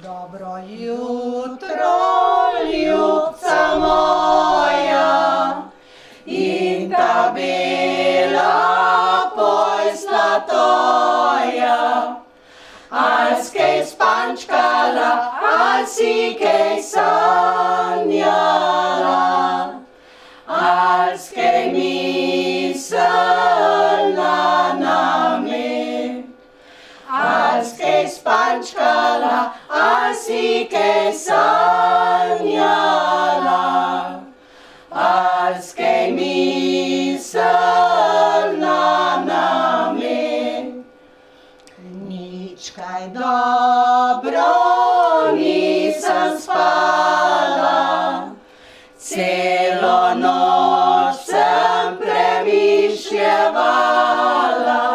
Dobro jutro, ljubca moja, in ta bela posla tvoja. Al si kaj spančkala, al si kaj sanjala, al si kaj mislila name. Al si kaj spančkala, al si kaj sanjala, al si kaj mislila name. Nič kaj dobro nisem spala, celo noč sem premišljevala.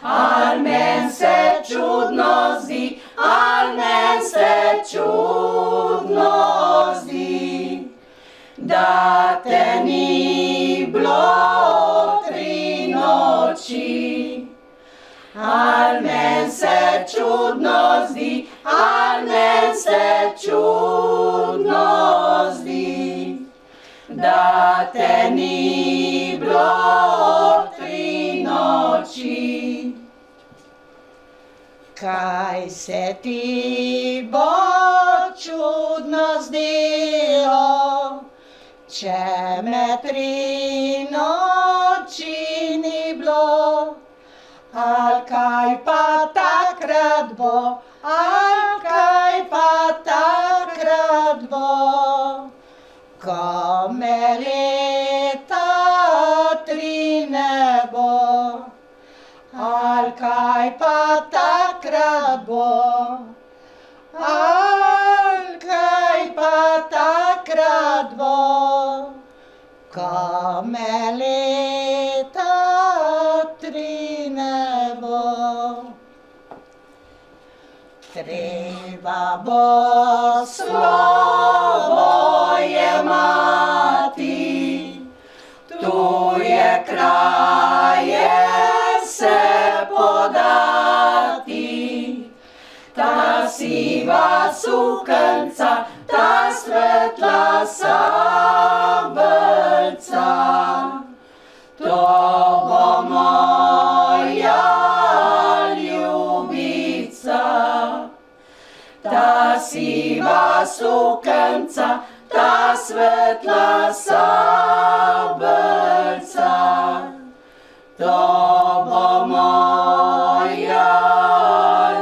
Al men se čudno zdi, al men se čudno zdi, da te ni bilo 3 noči. Al men se čudno zdi, al men se čudno zdi, da te ni bilo 3 noči. Kaj se ti bo čudno zdelo, če me 3 noči ni bilo? Al kaj pa takrat bo, al kaj pa takrat bo, ko me leta 3 ne bo? Al kaj pa takrat bo, al kaj pa takrat bo, ko me leta 3 ne bo? Treba bo slovo jemati, tuje kraje se podati. Ta siva suknjica, ta svetla sabelca, to bo moja ljubica. Ta siva suknjica, ta svetla sabelca, to bo moja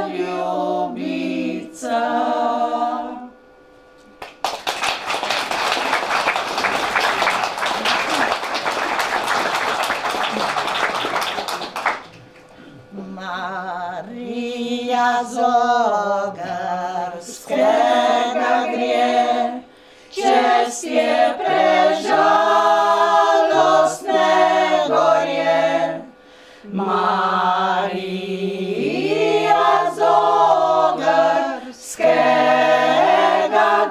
ljubica. Marija z Ogrskega gre, čestje prežalostne gorje. Marija z Ogrskega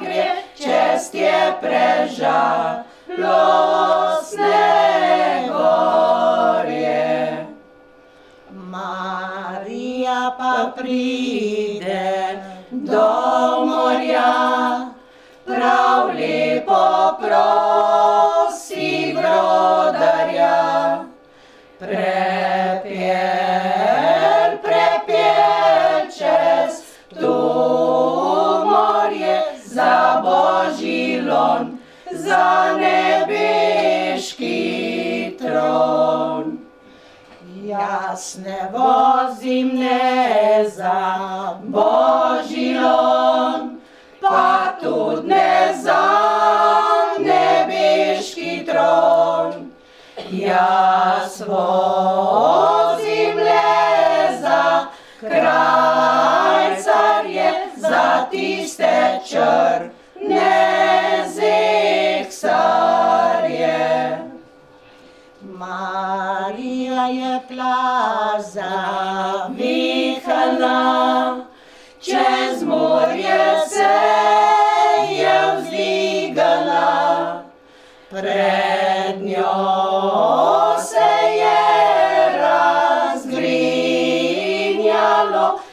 gre, čestje prežalostne gorje. Marija pa pride do morja, prav lepo prosi brodarja. Prepel čez to morje, za Božji lon, za nebeški tron. Jaz ne vozim ne za Božji lon, pa tudi ne za nebeški tron. Jaz vozim le za kralj carje, za tiste črne zeksarje. Marija je plaz zavihala, čez morje se je vzdigala. Pred njo se je razgrinjalo,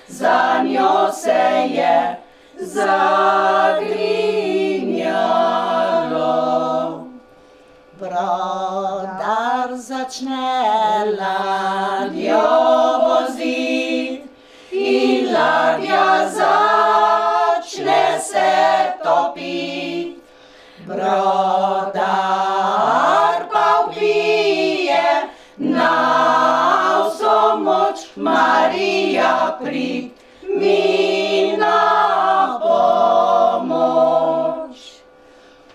za njo se je zagrinjalo. Brodar začne ladjo vozit in ladja začne se topit. Brodar pa vpije na vso moč, Marija prid mi na pomoč.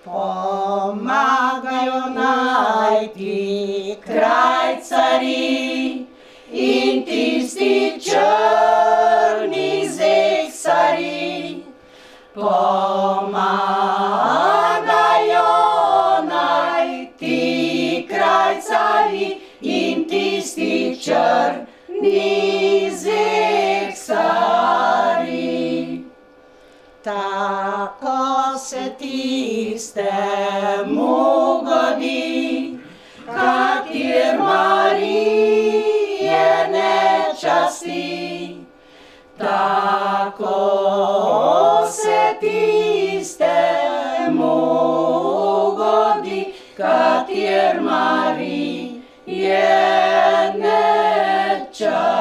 Pomagajo najti krajcarji in tisti črni zeksarji. Pomagajo najti krajcarji in tisti črni zeksarji. Tako se tistemu godi, kater Marije ne časti. Tako se tistemu godi, kater Marije ne časti.